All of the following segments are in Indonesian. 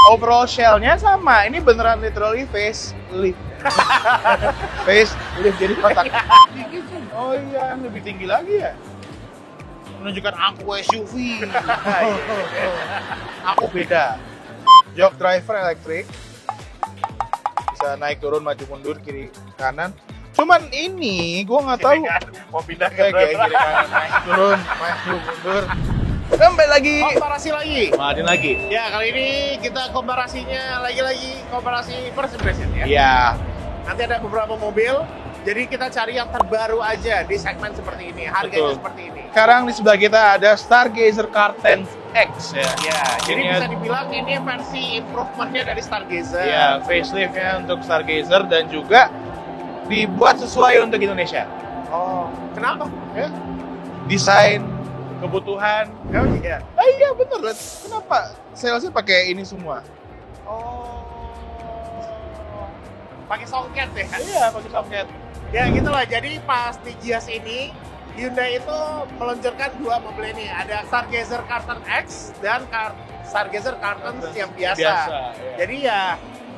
overall shell-nya sama. Ini beneran literally facelift. Facelift jadi kotak. Oh iya, lebih tinggi lagi ya. Menunjukkan aku SUV. Aku beda. Jok driver elektrik. Bisa naik turun maju mundur kiri kanan. Cuman ini gue nggak tahu. Mau pindah ke Kayak kiri kanan naik turun maju mundur. Sampai lagi. komparasi lagi. Maafin lagi. Ya, kali ini kita komparasinya lagi-lagi komparasi first impression ya. Iya. Nanti ada beberapa mobil, jadi kita cari yang terbaru aja di segmen seperti ini, harganya Betul. seperti ini. Sekarang di sebelah kita ada Stargazer Car10 X ya. Ya, jadi Ini bisa dibilang ini versi improvement-nya dari Stargazer. Ya, facelift-nya untuk Stargazer dan juga dibuat sesuai untuk Indonesia. Oh, kenapa? Ya. Desain, kebutuhan. Oh iya. Iya bener. Kenapa salesnya pakai ini semua? Oh, pakai soket ya? Iya, pakai soket. Ya gitulah. Jadi pas di Gias ini Hyundai itu meluncurkan dua mobil ini. Ada Stargazer Car10 X dan Stargazer Car10 yang biasa. Ya. Jadi ya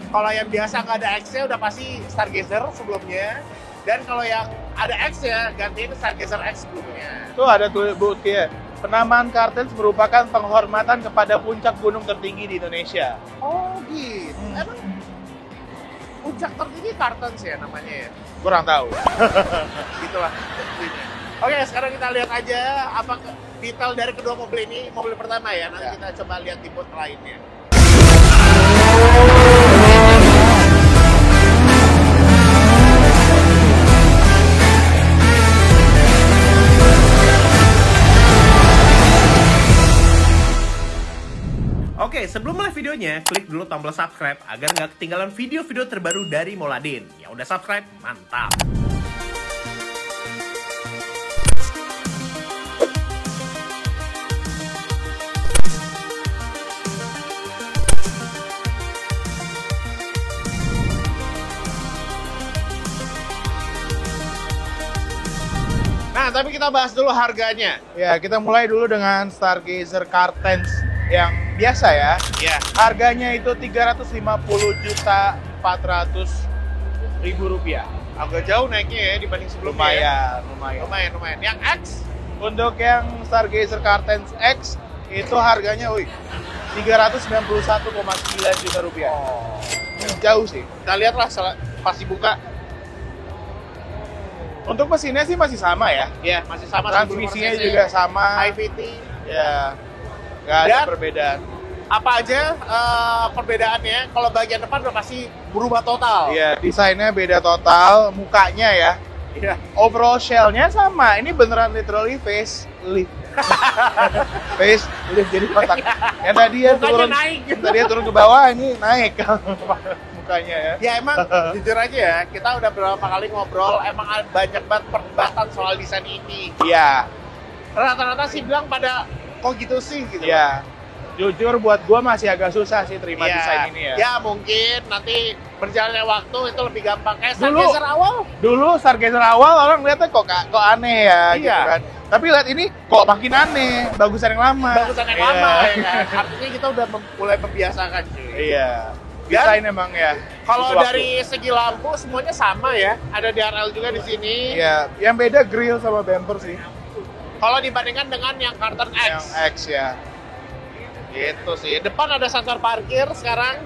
kalau yang biasa nggak ada X-nya udah pasti Stargazer sebelumnya. Dan kalau yang ada X-nya gantiin Stargazer X sebelumnya. Tuh ada tuh bukti ya. Penamaan Car10 merupakan penghormatan kepada puncak gunung tertinggi di Indonesia. Oh gitu. Emang puncak tertinggi Car10 sih ya namanya ya? Kurang tahu. Gitulah. Oke, sekarang kita lihat aja apa detail dari kedua mobil ini. Mobil pertama ya, nanti Ya. kita coba lihat di booth lainnya. Oke, sebelum mulai videonya, klik dulu tombol subscribe agar nggak ketinggalan video-video terbaru dari Moladin. Yang udah subscribe, mantap! Nah, tapi kita bahas dulu harganya. Ya, kita mulai dulu dengan Stargazer Car10 yang biasa ya. Ya, Harganya itu 350.400.000 rupiah. agak jauh naiknya ya dibanding sebelumnya. Ya. Lumayan. Yang X, Untuk yang Stargazer Car10 X itu harganya 391,9 juta rupiah. Jauh sih. kita lihatlah pas dibuka. Untuk mesinnya sih masih sama ya. Ya, masih sama. Transmisinya 10%. juga sama. IVT. Ya, nggak ada Dan- perbedaan. Apa aja perbedaannya? Kalau bagian depan udah pasti berubah total. Iya, desainnya beda total, mukanya ya. Iya. Overall shell-nya sama. Ini beneran literally facelift. Facelift jadi kotak. Yang tadi ya Mukanya turun, naik gitu. tadi ya turun ke bawah, ini naik mukanya ya. Ya emang jujur aja ya, kita udah beberapa kali ngobrol, emang banyak banget perdebatan soal desain ini. Iya, Rata-rata sih bilang pada kok gitu sih gitu. iya. Jujur buat gua masih agak susah sih terima Iya. desain ini ya. Ya mungkin nanti berjalannya waktu itu lebih gampang. Kayak Dulu- Stargazer awal. Dulu Stargazer awal orang lihatnya kok aneh ya gitu Iya. kan. Tapi lihat ini kok makin aneh, bagusan yang lama. Bagusan yang Iya. lama ya kan. Artinya kita udah mulai membiasakan cuy. Iya. Desain emang ya. Kalau butuh waktu. dari segi lampu semuanya sama ya. Ada DRL juga di sini. Iya, yang beda grill sama bumper sih. Kalau dibandingkan dengan yang Car10 X. Yang X ya. Gitu sih. Depan ada sensor parkir sekarang,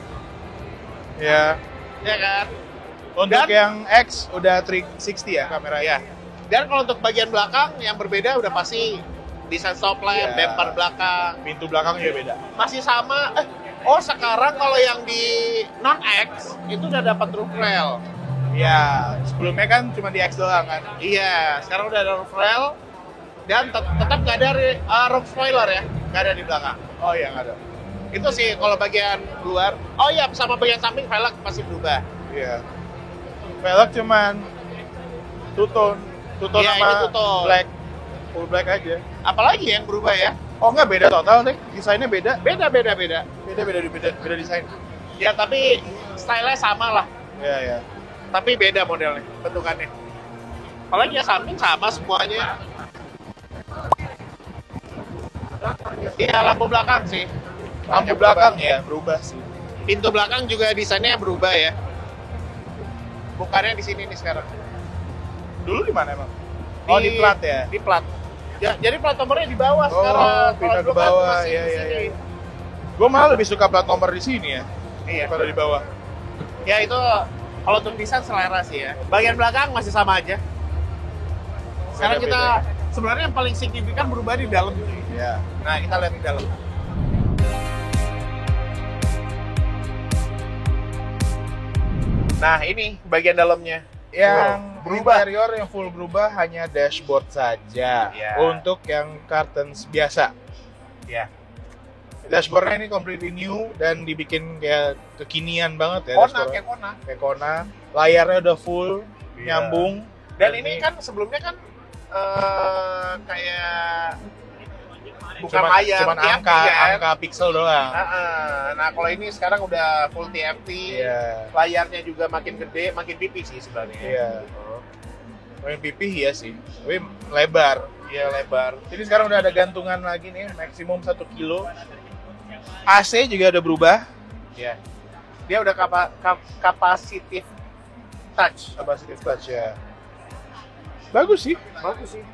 Ya. ya kan? Untuk Dan- yang X udah 360 ya kameranya. Ya. Dan kalau untuk bagian belakang yang berbeda udah pasti desain stop lamp, Ya. bumper belakang. Pintu belakang juga beda. Masih sama. Oh sekarang kalau yang di non X itu udah dapat roof rail. Ya, sebelumnya kan cuma di X doang kan. Iya, sekarang udah ada roof rail dan tetap nggak ada roof spoiler ya, nggak ada di belakang. Oh iya, nggak ada. Itu sih kalau bagian luar. Oh iya, sama bagian samping velg pasti berubah. Iya. Velg cuman two-tone Iya, sama ini two-tone. black. Full black aja. Apalagi yang berubah ya? Oh enggak, beda total nih. Desainnya beda. Beda. Beda desain. Ya tapi stylenya sama lah. Iya, iya. Tapi beda modelnya, bentukannya. Apalagi ya samping sama semuanya. Iya, lampu belakang sih. Lampu belakang ya berubah sih. Pintu belakang juga desainnya berubah ya. Bukannya di sini nih sekarang. Dulu di mana emang? Oh, di plat ya? Di plat. Ya, jadi plat nomornya di bawah Oh, sekarang. pindah Kalau ke dulu kan bawah, masih iya, di iya, sini. iya. Gue malah lebih suka plat nomor di sini ya, Iya. daripada di bawah. Ya itu kalau untuk desain selera sih ya. Bagian belakang masih sama aja. Sekarang kita sebenarnya yang paling signifikan berubah di dalam cuy. Iya. Nah, kita lihat di dalam. Nah, ini bagian dalamnya. Yang Berubah. interior yang full berubah hanya dashboard saja. Iya. Untuk yang curtains biasa. Ya. Dashboardnya ini completely new dan dibikin kayak kekinian banget ya. Kona, dashboardnya. kayak Kona. Kayak Kona. Layarnya udah full, Iya. nyambung. Dan ini kan sebelumnya kan kayak bukan layar, cuman TFT angka, kan? angka pixel doang. Nah, kalau ini sekarang udah full TFT. Iya. Layarnya juga makin gede, makin pipih sih sebenarnya. Iya. Main pipih ya sih, tapi lebar. Iya, lebar. Jadi sekarang udah ada gantungan lagi nih, maksimum 1 kilo. AC juga udah berubah. Iya. Dia udah kapasitif touch. Capacitive touch ya. Bagus sih. Bagus sih.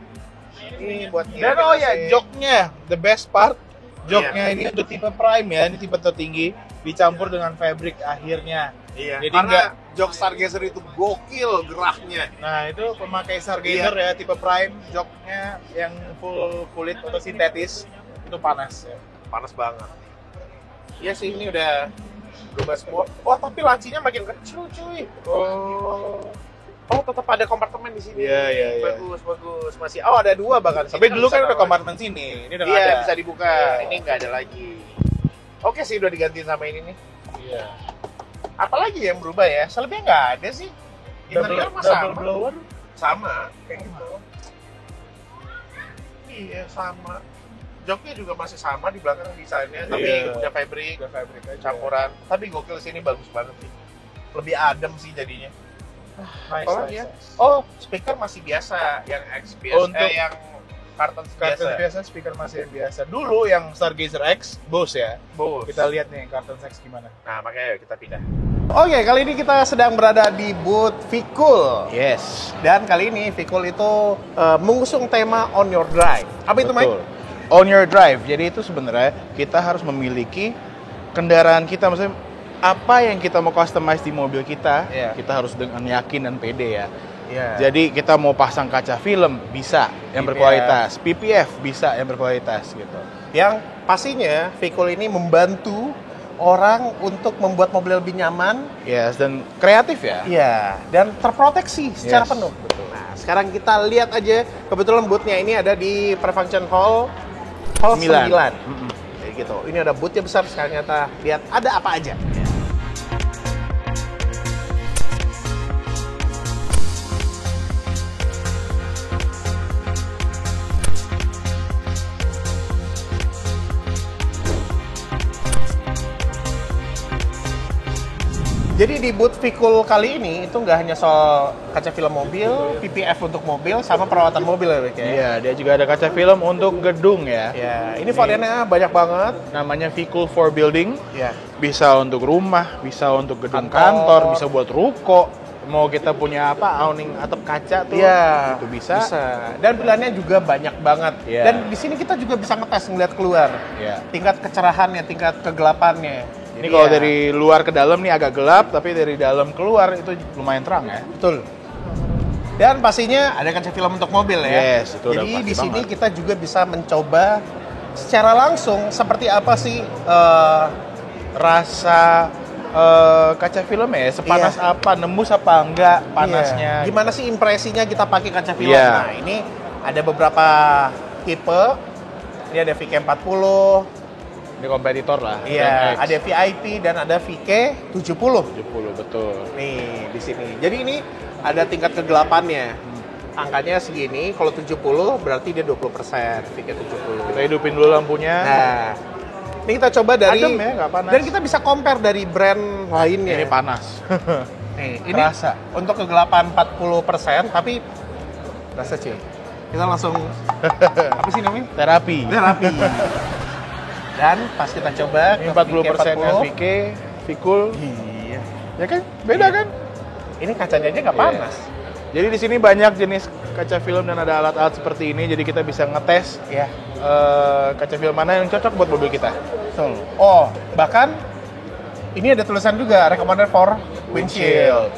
Ini buat Dan oh ya, joknya, the best part, joknya Iya. ini untuk tipe prime ya, ini tipe tertinggi, dicampur dengan fabric akhirnya. Iya. Jadi Karena jok Stargazer itu gokil geraknya. Nah itu pemakai Stargazer ya, tipe prime, joknya yang full kulit atau sintetis, itu panas ya. Panas banget. Iya sih, ini udah berubah semua. Wah, tapi lancinya makin kecil cuy. Oh, tetap ada kompartemen di sini. Iya, iya, iya. Bagus, bagus. Masih. Oh, ada 2 bahkan. Tapi Sini dulu bisa kan udah naruh kompartemen sini, ini udah lagi. nggak Iya, ada. bisa dibuka. Iya. Ini nggak ada lagi. Oke sih, udah digantiin sama ini nih. Iya. Apalagi yang berubah ya? Selebihnya nggak ada sih. Interior mah sama. blower. Sama, kayak gitu. Iya, sama. Joknya juga masih sama di belakang desainnya, tapi Iya. udah fabric, Udah fabric aja. campuran. Tapi gokil sini bagus banget sih. Lebih adem sih jadinya. Nice, Apalagi nice, ya? nice. Oh, speaker masih biasa yang XPS, Untuk yang karton Kartun biasa. biasa, speaker masih yang biasa. Dulu yang Stargazer X, Bose ya. Bose. Kita lihat nih Kartun X gimana. Nah, makanya yuk kita pindah. Oke, kali ini kita sedang berada di booth Vikul. Yes. Dan kali ini Vikul itu mengusung tema On Your Drive. Apa itu, Mike? Betul. On your drive. Jadi itu sebenarnya kita harus memiliki kendaraan kita, maksudnya apa yang kita mau customize di mobil kita, Iya. kita harus dengan yakin dan pede ya. Iya. Jadi kita mau pasang kaca film bisa yang PPF. berkualitas, PPF bisa yang berkualitas gitu. Yang pastinya Vikul ini membantu orang untuk membuat mobil lebih nyaman, Yes, dan kreatif ya. iya, dan terproteksi secara Yes, penuh. betul. Nah, sekarang kita lihat aja, kebetulan booth-nya ini ada di Prefunction Hall 9. Mm-mm. Kayak gitu. Ini ada booth-nya besar, sekarang kita lihat ada apa aja. Jadi di booth Vikul kali ini itu nggak hanya soal kaca film mobil, PPF untuk mobil, sama perawatan mobil ya, Rick, ya? Iya, dia juga ada kaca film untuk gedung ya. Ya, ini variannya banyak banget. Namanya Vikul for Building. Ya. Bisa untuk rumah, bisa untuk gedung Kantor. kantor, bisa buat ruko. Mau kita punya apa, awning atap kaca tuh, Iya, itu bisa. Dan pilihannya juga banyak banget. Iya. Dan di sini kita juga bisa ngetes ngeliat keluar. Iya. Tingkat kecerahannya, tingkat kegelapannya. Ini kalau Iya. dari luar ke dalam nih agak gelap, tapi dari dalam keluar itu lumayan terang ya. Betul. Dan pastinya ada kaca film untuk mobil ya. Yes, itu udah Jadi pasti di sini banget. kita juga bisa mencoba secara langsung seperti apa sih Rasa kaca film ya, sepanas apa, nembus apa enggak panasnya. iya. Gimana sih impresinya kita pakai kaca film? Iya. Nah, ini ada beberapa tipe. Ini ada VK40, Ini kompetitor lah. iya, Gen X. ada VIP dan ada VK70. 70 betul. Nih, di sini. Jadi ini ada tingkat kegelapannya. Angkanya segini, kalau 70 berarti dia 20%, VK70. Kita hidupin dulu lampunya. Nah, ini kita coba dari Adem ya, nggak panas. Dan kita bisa compare dari brand lainnya. Ini panas. Nih, ini Terasa. untuk kegelapan 40%, tapi rasa cuy. Kita langsung apa sih namanya? Terapi. Terapi. Dan pas kita coba Ini ke 40% VK40, NPK. Vikul. Iya. Ya kan? Beda kan? Ini kacanya aja nggak Iya. panas. Jadi di sini banyak jenis kaca film dan ada alat-alat seperti ini, jadi kita bisa ngetes Iya. kaca film mana yang cocok buat mobil kita. Betul. Oh, bahkan ini ada tulisan juga recommended for windshield.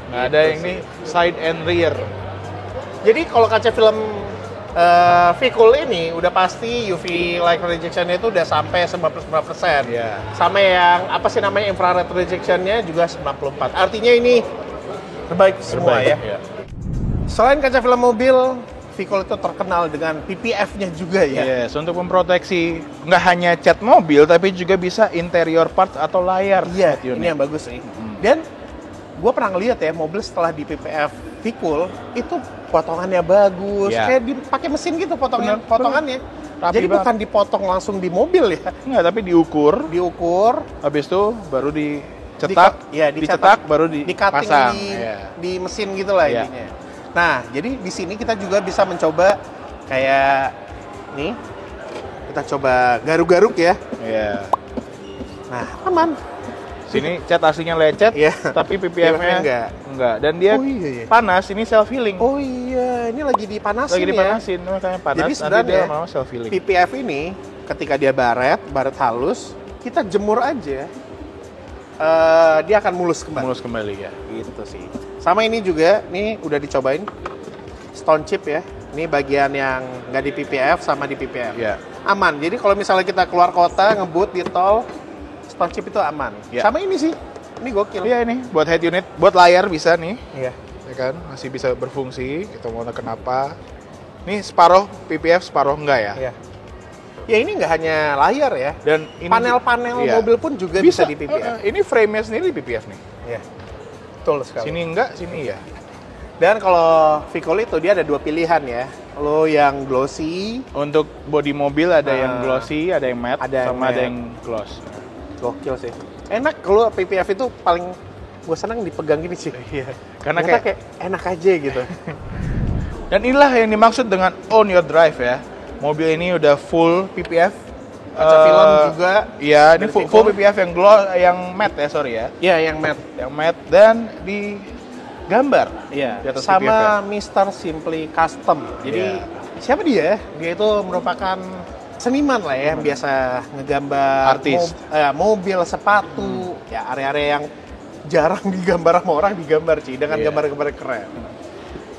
Nah, ada yang ini side and rear. Jadi kalau kaca film Vikul ini udah pasti UV light rejection-nya itu udah sampai 99%. Iya. Sama yang apa sih namanya infrared rejection-nya juga 94. Artinya ini terbaik semua ya. Iya. Selain kaca film mobil, Vikul itu terkenal dengan PPF-nya juga ya. Yes, untuk memproteksi nggak hanya cat mobil, tapi juga bisa interior parts atau layar. Iya, head unit. ini yang bagus nih. Dan gue pernah ngeliat ya mobil setelah di PPF Vikul itu potongannya bagus, Iya. kayak dipakai mesin gitu Bener. potongannya. Rapi Jadi banget. bukan dipotong langsung di mobil ya, Nggak, tapi diukur, diukur, habis itu baru dicetak, dicetak baru di cutting dipasang. di, Iya. di mesin gitu lah Iya. intinya. Nah, jadi di sini kita juga bisa mencoba kayak nih, kita coba garuk-garuk ya. Iya. Nah, aman. Sini cat aslinya lecet, Iya. tapi PPF-nya enggak. Dan dia Oh, iya, iya. panas, ini self healing. Oh iya, ini lagi dipanasin Lagi ya. dipanasin, makanya panas. Jadi nanti sebenarnya dia mau self healing. PPF ini ketika dia baret halus, kita jemur aja, dia akan mulus kembali. Mulus kembali ya. Gitu sih. Sama ini juga, nih udah dicobain stone chip ya. Ini bagian yang nggak di PPF sama di PPF. Ya. Aman. Jadi kalau misalnya kita keluar kota ngebut di tol, stone chip itu aman. Ya. Sama ini sih, ini gokil. Iya ini buat head unit, buat layar bisa nih, Iya. ya kan? Masih bisa berfungsi. Kita mau kenapa? Nih separuh PPF, separuh enggak ya? Iya. Ya ini nggak hanya layar ya. Dan ini Panel-panel iya. mobil pun juga bisa, di PPF. Ini frame-nya sendiri di PPF nih. Iya. Betul sekali. Sini enggak, sini ya. Dan kalau Vikul itu dia ada dua pilihan ya. Lo yang glossy, Untuk bodi mobil ada yang Ah. glossy, ada yang matte, Ada yang sama ada matte. yang gloss. gokil sih. Enak kalau PPF itu paling gue senang dipegang gini sih. Iya. Karena Ternyata kayak enak aja gitu. dan inilah yang dimaksud dengan own your drive ya. Mobil ini udah full PPF. Kaca film juga. Iya, ini dari full Vikul. PPF yang gloss, yang matte ya, sorry ya. Iya yang matte. Yang matte dan di gambar. Iya. Di atas Sama Mr. Simply Custom. Jadi Iya. siapa dia? Dia itu merupakan seniman lah ya, yang biasa ngegambar Artis. mobil, sepatu, ya area-area yang jarang digambar sama orang digambar sih dengan Iya. gambar-gambar keren.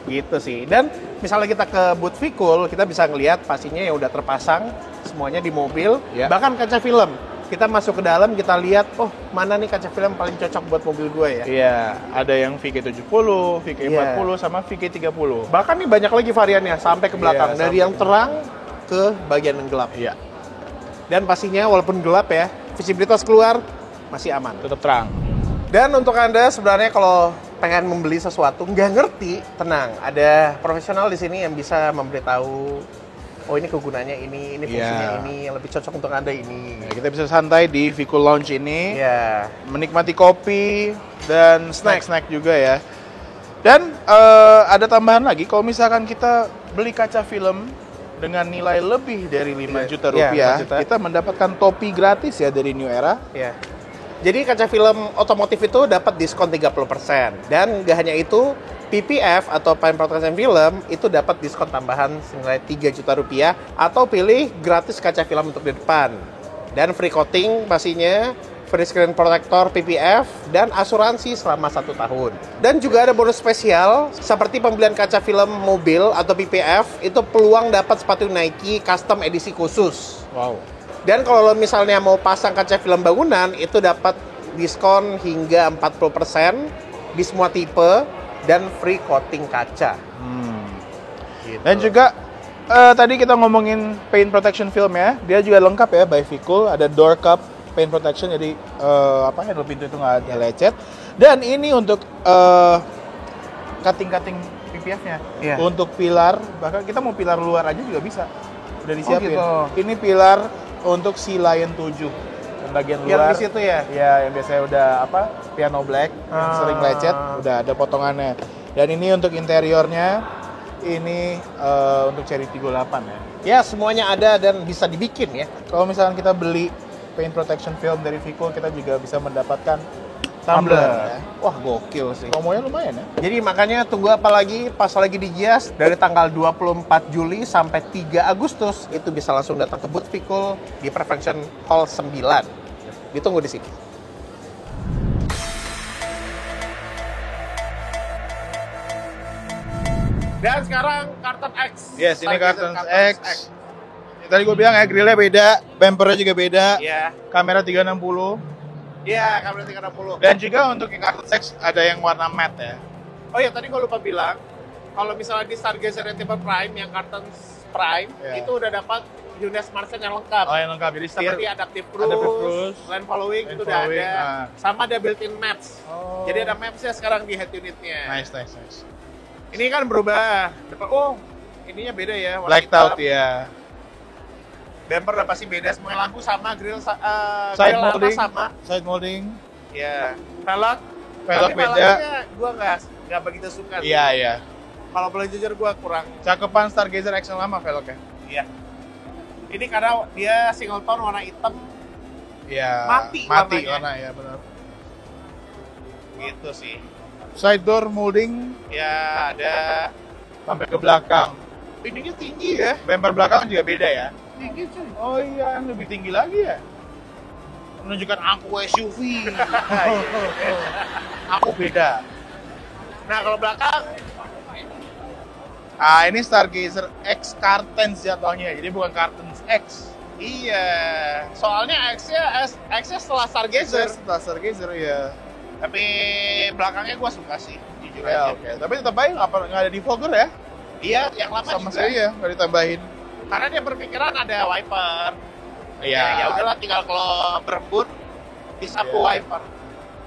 Gitu sih. Dan misalnya kita ke booth Vikul, kita bisa ngelihat pastinya yang udah terpasang semuanya di mobil, Iya. bahkan kaca film. Kita masuk ke dalam, kita lihat, oh mana nih kaca film paling cocok buat mobil gue ya. Iya, ada yang VK70, VK40 Iya. sama VK30. Bahkan nih banyak lagi variannya sampai ke belakang, Iya, dari sampai yang terang ke bagian yang gelap. Iya, Dan pastinya walaupun gelap ya, visibilitas keluar masih aman. tetap terang. Dan untuk Anda sebenarnya kalau pengen membeli sesuatu nggak ngerti, tenang, ada profesional di sini yang bisa memberitahu, oh ini kegunaannya ini fungsinya Iya. ini, yang lebih cocok untuk Anda ini. Nah, kita bisa santai di Vikul Lounge ini, Iya. menikmati kopi dan snack-snack juga ya. Dan ada tambahan lagi, kalau misalkan kita beli kaca film dengan nilai lebih dari 5 juta Iya, rupiah, 5 juta. kita mendapatkan topi gratis ya dari New Era. Ya. Jadi kaca film otomotif itu dapat diskon 30%. Dan nggak hanya itu, PPF atau Paint Protection Film itu dapat diskon tambahan senilai 3 juta rupiah atau pilih gratis kaca film untuk di depan. Dan free coating pastinya, free screen protector PPF, dan asuransi selama 1 tahun. Dan juga ada bonus spesial, seperti pembelian kaca film mobil atau PPF, itu peluang dapat sepatu Nike custom edisi khusus. Wow. Dan kalau lo misalnya mau pasang kaca film bangunan, itu dapat diskon hingga 40% di semua tipe dan free coating kaca. Gitu. Dan juga tadi kita ngomongin paint protection film ya, dia juga lengkap ya by Vikul, ada door cup paint protection, jadi handle pintu itu nggak lecet. Dan ini untuk cutting PPF-nya, Iya. untuk pilar, bahkan kita mau pilar luar aja juga bisa, udah disiapin. gitu. Ini pilar untuk Sea Lion 7, yang bagian luar. Yang di situ ya? Ya, yang biasanya udah piano black, yang sering lecet, udah ada potongannya. Dan ini untuk interiornya, ini untuk Cherry 38 ya. Ya, semuanya ada dan bisa dibikin ya. Kalau misalkan kita beli paint protection film dari Vico, kita juga bisa mendapatkan tumbler. Ya. Wah, gokil sih. Promonya lumayan ya. Jadi makanya tunggu apa lagi pas lagi di Gias dari tanggal 24 Juli sampai 3 Agustus itu bisa langsung datang ke booth Vico di Perfection Hall 9. Ditunggu di sini. Dan sekarang Carton X. Yes, ini Stargazer Carton X. Tadi gue bilang ya, grillnya beda, bumpernya juga beda, Iya. kamera 360. Iya, kamera 360. Dan juga untuk yang Carton X ada yang warna matte ya. Oh ya, tadi gue lupa bilang, kalau misalnya di Stargazer yang tipe Prime, yang Carton Prime, Iya. itu udah dapat unit smart sense yang lengkap. Oh yang lengkap, jadi Seperti adaptive cruise, Adaptive cruise, lane following, lane itu udah following, ada. Sama ada built-in maps. Oh. Jadi ada mapsnya sekarang di head unitnya. Nice. Ini kan berubah. Oh, ininya beda ya. warna Blacked out hitam. ya. Bumper udah pasti beda. Semua lampu sama, grill Side grill atas molding, sama. side molding. Ya. Velg. Velg Tapi beda. velgnya gue nggak begitu suka. sih. Iya. Kalau boleh jujur gue kurang. Cakepan Stargazer X yang lama velgnya. Iya. Ini karena dia single tone warna hitam Iya. Mati warnanya. warna ya benar. gitu sih. Side door molding Ya ada. sampai ke belakang. Ininya tinggi ya. Bumper belakang juga beda ya. Tinggi cuy. Oh iya, lebih tinggi lagi ya. Menunjukkan aku SUV. Aku beda. Nah kalau belakang Ah, ini Stargazer X Cartens jatuhnya. Jadi bukan Cartens X. iya. Soalnya X-nya setelah Stargazer. Setelah Stargazer ya. Tapi belakangnya gue suka sih, jujur Ya, aja. oke. Tapi tetap baik nggak ada defogger ya? Iya, yang lama Sama juga. sekali ya, nggak ditambahin. Karena dia berpikiran ada wiper. Iya. Ya udahlah, tinggal kalau berembun disapu Iya. wiper.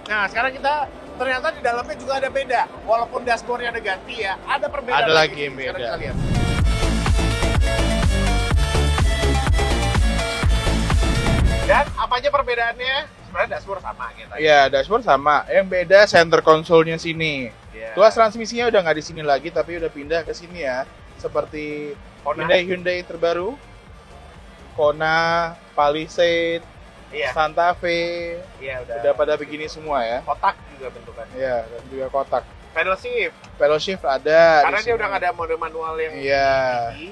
Nah, sekarang kita ternyata di dalamnya juga ada beda. Walaupun dashboardnya ada ganti ya, ada perbedaan. Ada lagi yang Sekarang beda. kita lihat. Dan apa aja perbedaannya? Sebenarnya dashboard sama gitu. Iya, dashboard sama. Yang beda center console-nya sini. Iya. Tuas transmisinya udah nggak di sini lagi, tapi udah pindah ke sini ya. Seperti Kona. Hyundai terbaru, Kona, Palisade, Iya. Santa Fe, Iya, udah pada begini semua ya. kotak juga bentukannya. Iya, dan juga kotak. Pedal shift. Pedal shift ada. Karena di dia sini. udah nggak ada mode manual yang Iya. tinggi.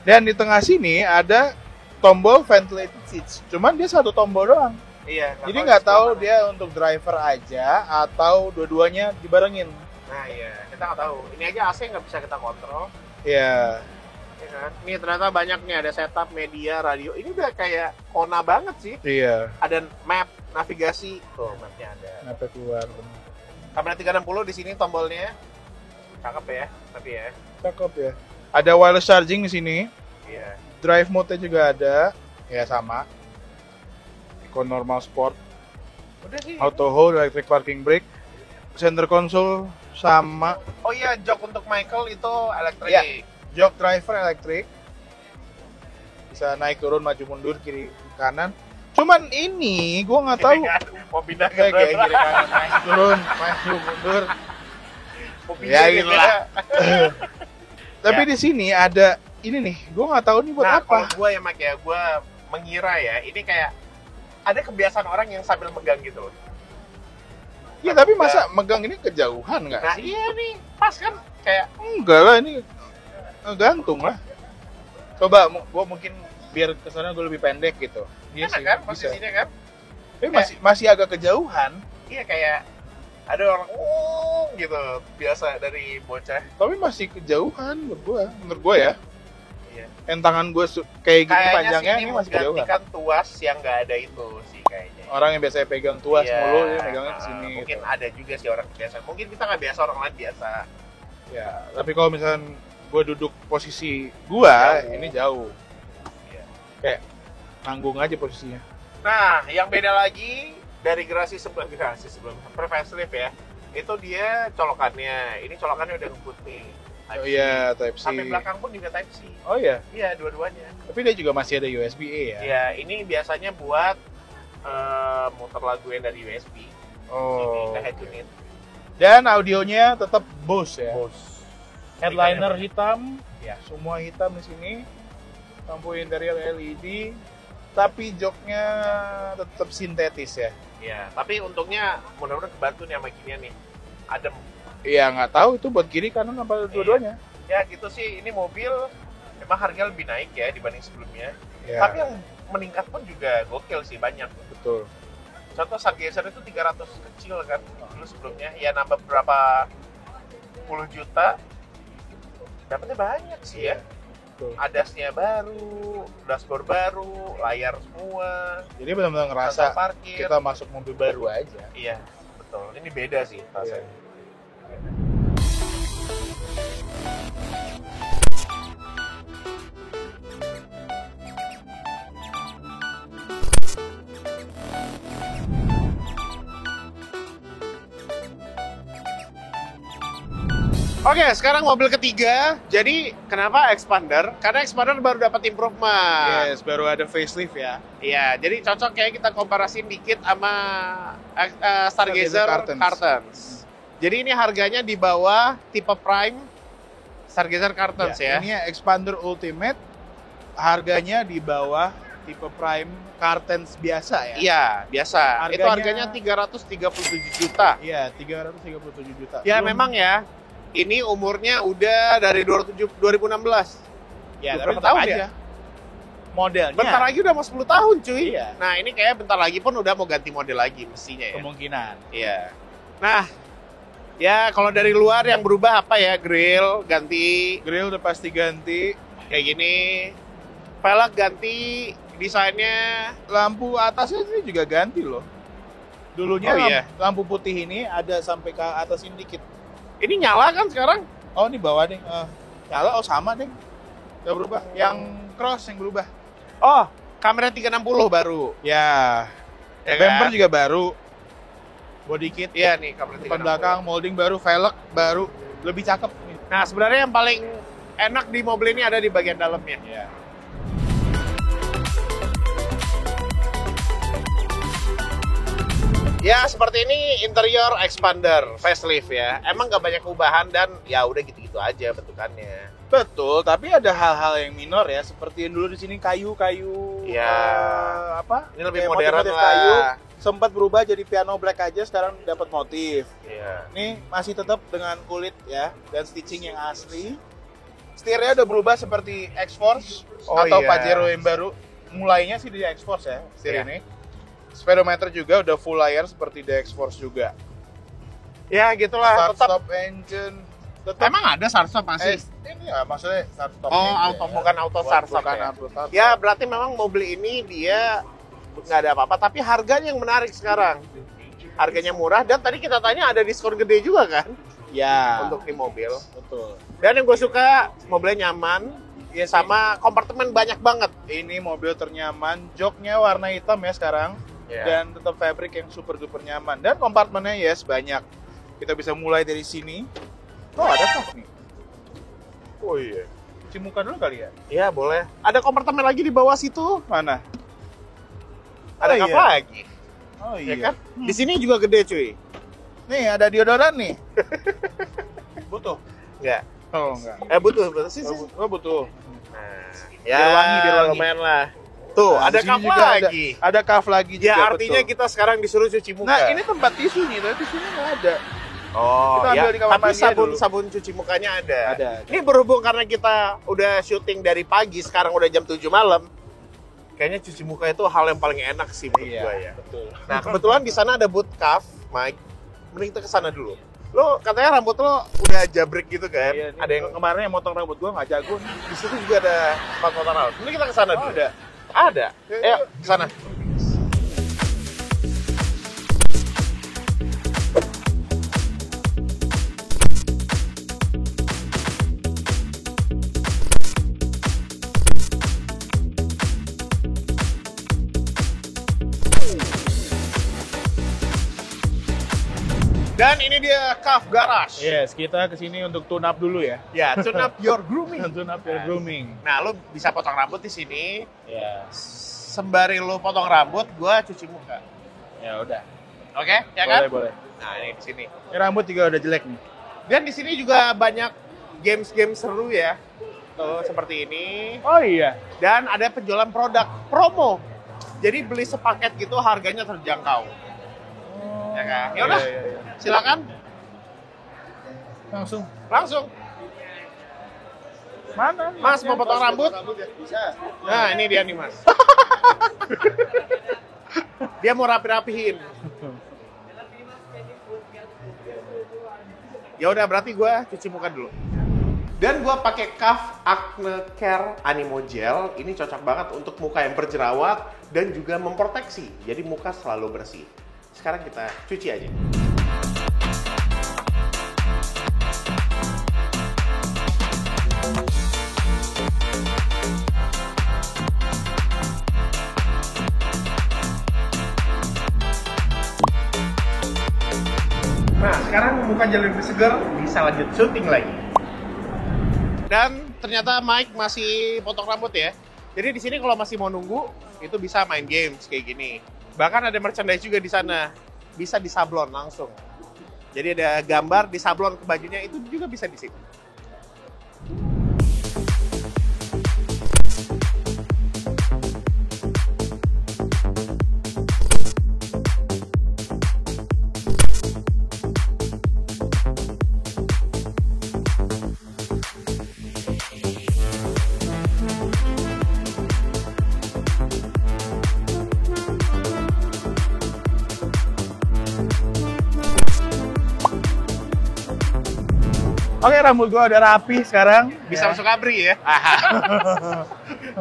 Dan di tengah sini ada tombol ventilated seats. Cuman dia satu tombol doang. Iya. Jadi nggak tahu dia untuk driver aja atau dua-duanya dibarengin. Nah iya, kita nggak tahu. Ini aja AC nggak bisa kita kontrol. Iya. Ya kan? Ini ternyata banyak nih, ada setup, media, radio. Ini udah kayak Kona banget sih. Iya. Ada map, navigasi. Tuh, mapnya ada. Kenapa keluar? Kamera 360 di sini tombolnya. Cakep ya, tapi ya. Cakep ya. Ada wireless charging di sini. Iya. Drive mode-nya juga ada. Ya sama. Eco normal sport. Udah sih. Auto hold, electric parking brake. Center console sama. Oh iya, jok untuk Michael itu elektrik. Iya. Jog driver elektrik. Bisa naik turun maju mundur kiri kanan. Cuman ini gua nggak tahu. Mau pindah ke Kayak driver. kiri kanan naik turun maju mundur. Mau Ya pindah gitu lah. Tapi Ya. di sini ada ini nih. Gua nggak tahu nih buat Nah, apa. kalau gue ya, Mak ya, gue mengira ya, ini kayak ada kebiasaan orang yang sambil megang gitu loh. Ya tapi masa megang ini kejauhan nggak Nah, sih? iya nih, pas kan kayak Enggak lah ini gantung lah. Coba gua mungkin biar kesana gue lebih pendek gitu. Iya enak sih, kan bisa. posisinya kan? Tapi masih agak kejauhan. Iya kayak ada orang gitu biasa dari bocah. Tapi masih kejauhan menurut gua ya. Iya. Yang tangan gue kayak gini Kayaknya panjangnya sih ini masih kejauhan. menggantikan tuas yang nggak ada itu sih kayaknya. Orang yang biasanya pegang tuas Iya, mulu dia megangnya ke sini. Mungkin gitu. ada juga sih orang biasa. Mungkin kita nggak biasa, orang lain biasa. Ya, tapi kalau misalkan gue duduk posisi gua Jauh. ini jauh. Iya. Kayak nanggung aja posisinya. Nah, yang beda lagi dari gerasi sebelum pre-facelift ya, itu dia colokannya. Ini colokannya udah ngebut nih. Type Oh C. iya, Type C. Sampai belakang pun juga Type C. Oh iya, Iya, dua-duanya. tapi dia juga masih ada USB-A ya. Iya, ini biasanya buat muter lagu yang dari USB. Oh. Ini ke head unit. Dan audionya tetap Bose ya. Bose. Headliner hitam, Ya. semua hitam di sini. Lampu interior LED. tapi joknya tetap sintetis ya. Iya, tapi untungnya mudah-mudahan kebantu nih sama ginian nih. Adem. Iya, nggak tahu itu buat kiri kanan apa dua-duanya. Ya gitu sih, ini mobil memang harga lebih naik ya dibanding sebelumnya. Ya, Tapi yang meningkat pun juga gokil sih, banyak. betul. Contoh Stargazer itu 300 kecil kan dulu sebelumnya. Ya nambah berapa puluh juta. Dapatnya banyak sih ya. Betul. Adasnya baru, dashboard baru, layar semua, Jadi benar-benar ngerasa kantong parkir. kita masuk mobil baru aja. Iya, betul. Ini beda sih rasanya. Oke, sekarang mobil ketiga. Jadi, kenapa Expander? Karena Expander baru dapat improvement. Yes, baru ada facelift ya. Iya, jadi cocok kayak kita komparasiin dikit sama Stargazer Stargazer Cartons. Jadi ini harganya di bawah tipe Prime Stargazer Cartons ya. Ini Expander Ultimate, harganya di bawah tipe Prime Cartons biasa ya. Iya, biasa. Itu Harganya- harganya 337 juta. Iya, 337 juta. Ya, Belum- memang ya. Ini umurnya udah dari 2016. ya, berapa tapi tahun tahun ya? aja. Modelnya Bentar lagi udah mau 10 tahun, cuy. Iya. Nah, ini kayak bentar lagi pun udah mau ganti model lagi mestinya ya. kemungkinan. Iya. Nah, ya kalau dari luar yang berubah apa ya? Grill ganti Grill udah pasti ganti, kayak gini. Velg ganti, desainnya lampu atasnya ini juga ganti loh. Dulunya Oh, iya. lampu putih ini ada sampai ke atas ini dikit. ini nyala kan sekarang? Oh, ini bawah deh. Nyala, sama deh. Gak berubah. Yang cross yang berubah. Oh, kamera 360 baru. Ya. Ya Bumper kan? juga baru. Body kit, Iya nih, kamera 360. depan belakang, molding baru, velg baru. Lebih cakep. Nah, sebenarnya yang paling enak di mobil ini ada di bagian dalamnya. Ya. Ya, seperti ini interior Expander facelift ya. Emang gak banyak perubahan dan ya udah gitu-gitu aja bentukannya. Betul, tapi ada hal-hal yang minor ya, seperti yang dulu di sini kayu-kayu. Ya. Apa? Ini lebih Kayak modern motif-motif lah. kayu. Sempat berubah jadi piano black aja, sekarang dapat motif. Iya. Ini masih tetap dengan kulit ya dan stitching yang asli. Setirnya udah berubah seperti X-Force Oh, atau iya. Pajero yang baru. Mulainya sih di X-Force ya, setir Iya. ini. Speedometer juga udah full layar seperti di X-Force juga. Ya, gitulah. Start Tetap. stop engine. Tetap Emang ada start stop masih? ini ya maksudnya start stop. Oh, engine auto ya. bukan auto start stop Bukan ya. auto start Ya, stop. berarti memang mobil ini dia nggak ada apa-apa, tapi harganya yang menarik sekarang. Harganya murah dan tadi kita tanya ada diskon gede juga kan Ya. untuk di mobil. Betul. Dan yang gue suka mobilnya nyaman, ya sama kompartemen banyak banget. Ini mobil ternyaman, joknya warna hitam ya sekarang. Ya. Dan tetap fabric yang super duper nyaman. Dan kompartemennya yes banyak. Kita bisa mulai dari sini. Oh ada kaf nih. Oh iya. Cuci muka dulu kali ya. Iya boleh. Ada kompartemen lagi di bawah situ. Mana? Ada Oh, kap iya. lagi. Oh Ya iya. kan? Di sini juga gede cuy. Nih ada deodoran nih. Butuh? Enggak. Oh enggak. Butuh. Sih. Oh butuh. Nah, Biar wangi, biar wangi. lumayan lah. Tuh, Nah, ada di sini kap juga lagi. Ada kaf lagi juga. Ya artinya betul. kita sekarang disuruh cuci muka. Nah ini tempat tisu nih, tapi tisunya nggak ada. Oh, Kita ambil di kamar tapi mandi aja dulu. sabun cuci mukanya ada. Ada. Ini berhubung karena kita udah syuting dari pagi, sekarang udah jam 7 malam. Kayaknya cuci muka itu hal yang paling enak sih menurut Iya, gua ya. betul. Nah, kebetulan di sana ada boot cuff, Mike. Mending kita ke sana dulu. Lo katanya rambut lo udah jabrek gitu kan? Iya, Ada yang kemarin yang motong rambut gua nggak jago nih. di situ juga ada tempat motor rambut. Mending kita ke sana dulu. Ada. Ada. Yuk, Ayo, yuk. ke sana. Dan ini dia Cuff Garage. Yes, kita kesini untuk tune up dulu ya. Ya, tune up your grooming. Tune up your grooming. Nah, lo bisa potong rambut di sini. Ya, Sembari lo potong rambut, gua cuci muka. ya udah. Oke, ya kan? Boleh. Nah, ini di sini. Ini rambut juga udah jelek nih. Dan di sini juga banyak games-games seru ya. Tuh, seperti ini. Oh iya. Dan ada penjualan produk promo. Jadi beli sepaket gitu harganya terjangkau. Ya kan? Ya udah, Iya. silakan Langsung. langsung. Mana? Mas mau potong rambut? Bisa. Nah, ini dia nih, Mas. Dia mau rapi-rapihin. Ya udah, berarti gue cuci muka dulu. Dan gue pakai Kaf Acne Care Animo Gel. Ini cocok banget untuk muka yang berjerawat dan juga memproteksi. Jadi muka selalu bersih. Sekarang kita cuci aja. Nah, sekarang muka jadi lebih segar, bisa lanjut syuting lagi. Dan ternyata Mike masih potong rambut ya. Jadi di sini kalau masih mau nunggu, itu bisa main games kayak gini. Bahkan ada merchandise juga di sana. Bisa disablon langsung. Jadi ada gambar disablon ke bajunya, itu juga bisa di sini. Oke, rambut gua udah rapi sekarang. Bisa Ya. masuk abri ya.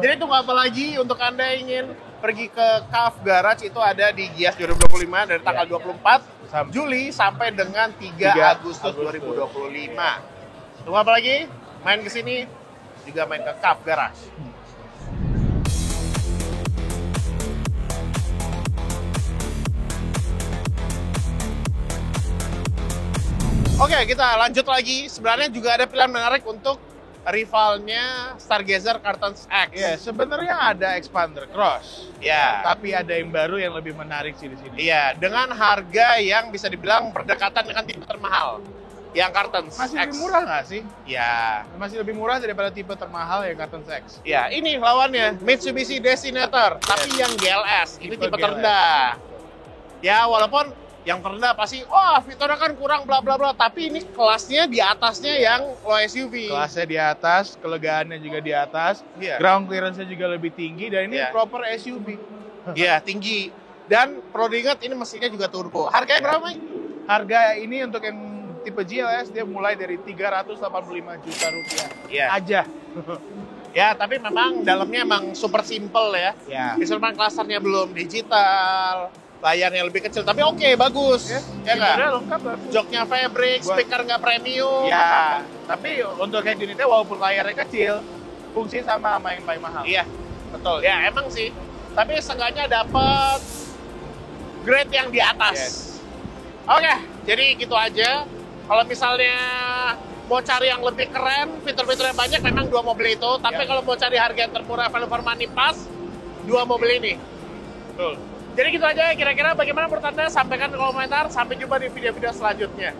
Jadi tunggu apa lagi untuk Anda yang ingin pergi ke Kaf Garage, itu ada di Gias 2025 dari tanggal 24 Juli sampai dengan 3 Agustus 2025. Tunggu apa lagi? Main ke sini, juga main ke Kaf Garage. Oke, kita lanjut lagi. Sebenarnya juga ada pilihan menarik untuk rivalnya Stargazer Cartons X. Iya, sebenarnya ada Expander Cross. Ya. Tapi ada yang baru yang lebih menarik sih di sini. Iya, dengan harga yang bisa dibilang berdekatan dengan tipe termahal. Yang Cartons Masih X. lebih murah nggak sih? Ya. Masih lebih murah daripada tipe termahal yang Cartons X. Ya, ini lawannya Mitsubishi Destinator, tapi yang GLS, ini Tipe tipe GLS. terendah. Ya, walaupun yang terendah pasti, wah fiturnya kan kurang bla bla bla, tapi ini kelasnya di atasnya yang low SUV. Kelasnya di atas, kelegaannya juga di atas, Iya. ground clearance-nya juga lebih tinggi, dan ini Iya. proper SUV. Iya, tinggi. Dan perlu diingat ini mesinnya juga turbo. Harganya berapa, Mike? Harga ini untuk yang tipe GLS dia mulai dari 385 juta rupiah Iya. aja. Ya, tapi memang dalamnya emang super simple ya. Ya. Instrumen clusternya belum digital, layarnya lebih kecil, tapi oke, bagus. Ya Sebenarnya nggak? lengkap lah. Joknya fabric, Buat- speaker nggak premium. Ya, tapi untuk head unitnya walaupun layarnya kecil, fungsi sama yang paling mahal. Iya, betul. Ya, emang sih. Tapi seenggaknya dapat grade yang di atas. Yes. Oke, jadi gitu aja. Kalau misalnya mau cari yang lebih keren, fitur-fiturnya banyak, memang dua mobil itu. Tapi Ya. kalau mau cari harga yang termurah, value for money pas, dua mobil ini. Betul. Jadi gitu aja, kira-kira bagaimana menurut Anda? Sampaikan di komentar. Sampai jumpa di video-video selanjutnya.